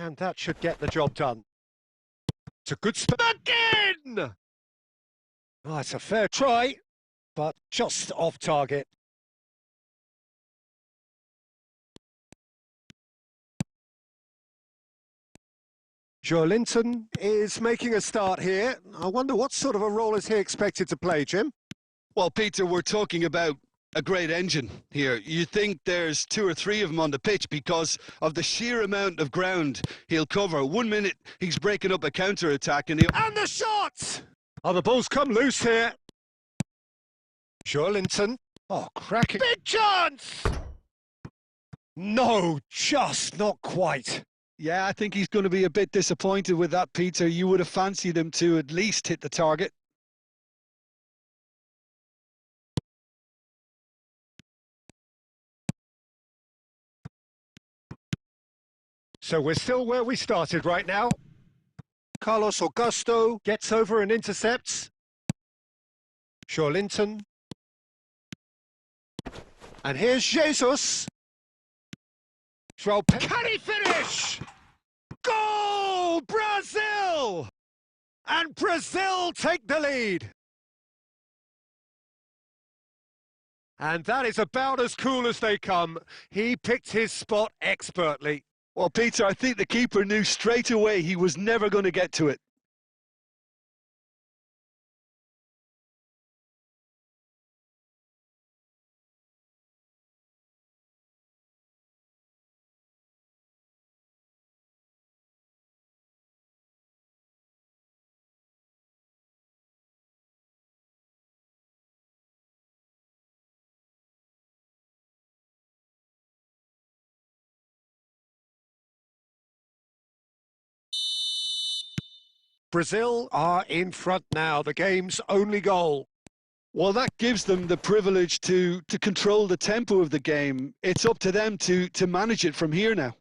And that should get the job done. It's a good spin again! Oh, it's a fair try, but just off target. Joelinton is making a start here. I wonder what sort of a role is he expected to play, Jim? Well, Peter, we're talking about a great engine here. You think there's 2 or 3 of them on the pitch because of the sheer amount of ground he'll cover. 1 minute he's breaking up a counter-attack and the shot! Oh, the ball's come loose here. Joelinton. Oh, cracking. Big chance! No, just not quite. Yeah, I think he's going to be a bit disappointed with that, Peter. You would have fancied him to at least hit the target. So we're still where we started right now. Carlos Augusto gets over and intercepts. Joelinton. And here's Jesus. Can he finish? Goal! Brazil! And Brazil take the lead. And that is about as cool as they come. He picked his spot expertly. Well, Peter, I think the keeper knew straight away he was never going to get to it. Brazil are in front now, the game's only goal. Well, that gives them the privilege to control the tempo of the game. It's up to them to manage it from here now.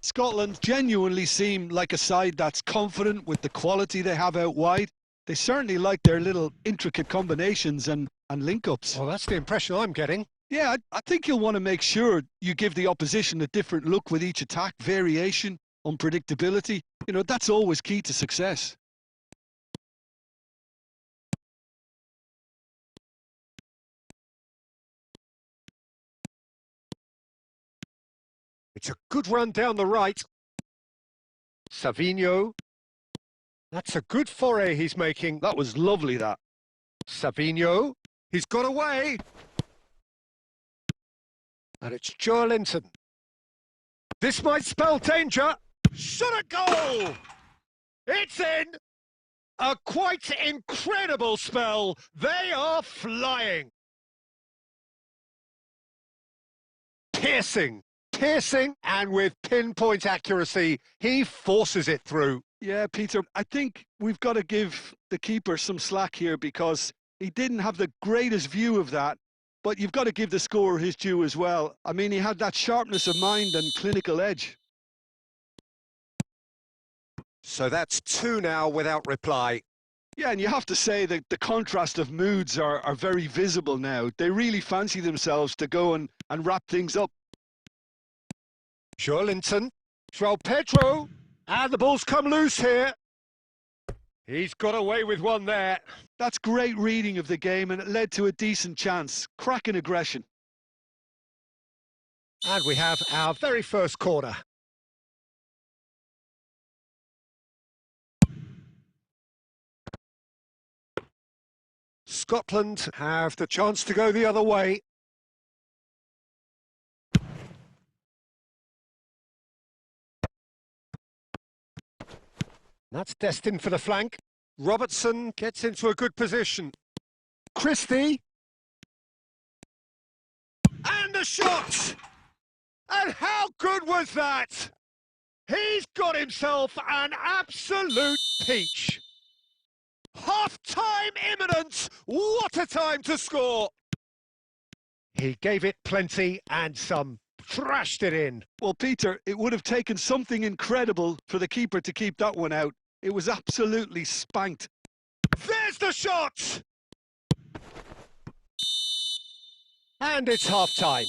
Scotland genuinely seem like a side that's confident with the quality they have out wide. They certainly like their little intricate combinations and link-ups. Well, that's the impression I'm getting. Yeah, I think you'll want to make sure you give the opposition a different look with each attack, variation, unpredictability. You know, that's always key to success. It's a good run down the right. Savinho. That's a good foray he's making. That was lovely, that. Savinho. He's got away. And it's Joelinton. This might spell danger. Shot a goal! It's in! A quite incredible spell. They are flying. Piercing, and with pinpoint accuracy, he forces it through. Yeah, Peter, I think we've got to give the keeper some slack here because he didn't have the greatest view of that. But you've got to give the scorer his due as well. I mean, he had that sharpness of mind and clinical edge. So that's 2 now without reply. Yeah, and you have to say that the contrast of moods are very visible now. They really fancy themselves to go and wrap things up. Joelinton, João Pedro, and the ball's come loose here. He's got away with one there. That's great reading of the game, and it led to a decent chance. Cracking aggression. And we have our very first corner. Scotland have the chance to go the other way. That's destined for the flank. Robertson gets into a good position. Christie. And the shot! And how good was that? He's got himself an absolute peach. Half-time imminent! What a time to score! He gave it plenty and some. Thrashed it in. Well, Peter, it would have taken something incredible for the keeper to keep that one out. It was absolutely spanked. There's the shot! And it's half-time.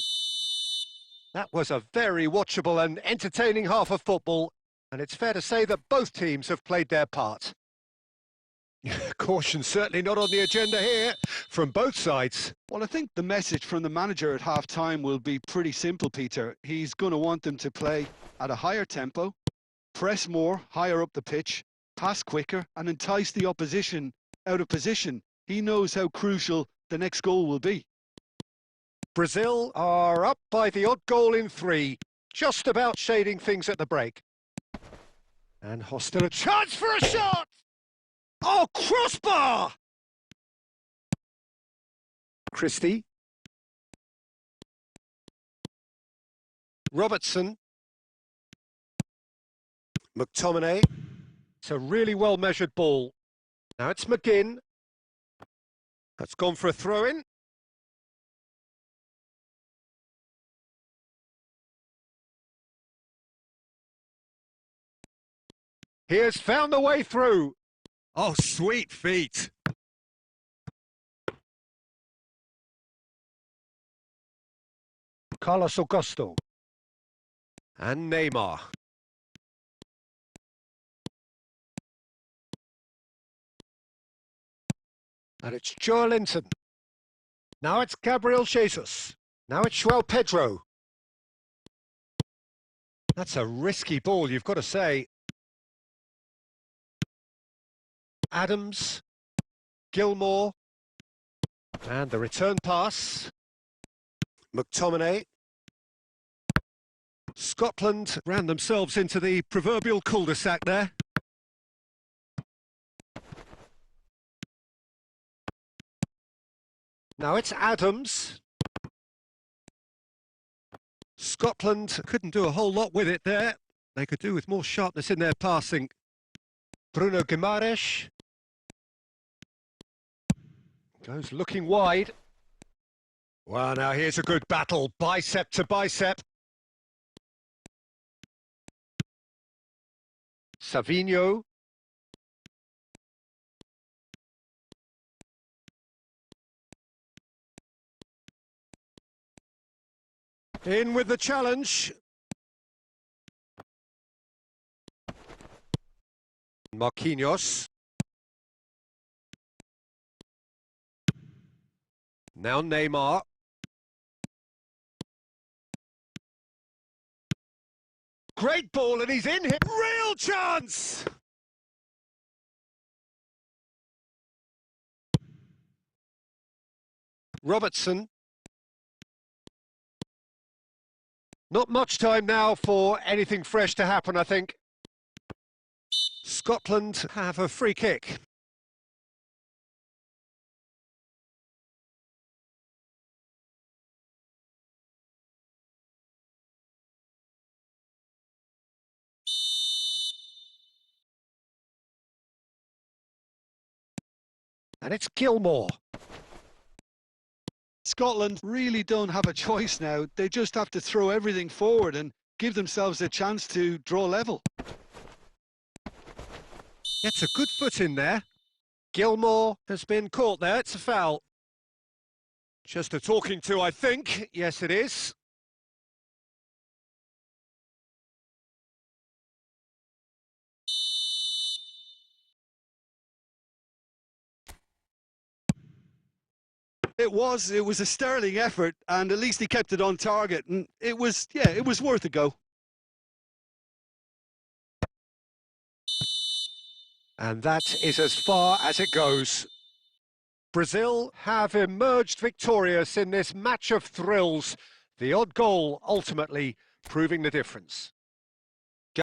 That was a very watchable and entertaining half of football, and it's fair to say that both teams have played their part. Caution certainly not on the agenda here from both sides. Well, I think the message from the manager at half-time will be pretty simple, Peter. He's going to want them to play at a higher tempo, press more, higher up the pitch, pass quicker, and entice the opposition out of position. He knows how crucial the next goal will be. Brazil are up by the odd goal in 3, just about shading things at the break. And Hostel a chance for a shot! Oh, crossbar! Christie. Robertson. McTominay. It's a really well-measured ball. Now it's McGinn. That's gone for a throw-in. He has found the way through. Oh, sweet feet. Carlos Augusto. And Neymar. And it's Joelinton. Now it's Gabriel Jesus. Now it's João Pedro. That's a risky ball, you've got to say. Adams, Gilmore, and the return pass. McTominay. Scotland ran themselves into the proverbial cul-de-sac there. Now it's Adams. Scotland couldn't do a whole lot with it there. They could do with more sharpness in their passing. Bruno Guimaraes. Goes looking wide. Well, now here's a good battle, bicep to bicep. Savinho. In with the challenge. Marquinhos. Now Neymar. Great ball and he's in here. Real chance! Robertson. Not much time now for anything fresh to happen, I think. Scotland have a free kick. And it's Gilmore. Scotland really don't have a choice now. They just have to throw everything forward and give themselves a chance to draw level. Gets a good foot in there. Gilmore has been caught there. It's a foul. Just a talking to, I think. Yes, it is. It was a sterling effort, and at least he kept it on target, and it was worth a go. And that is as far as it goes. Brazil have emerged victorious in this match of thrills, the odd goal ultimately proving the difference.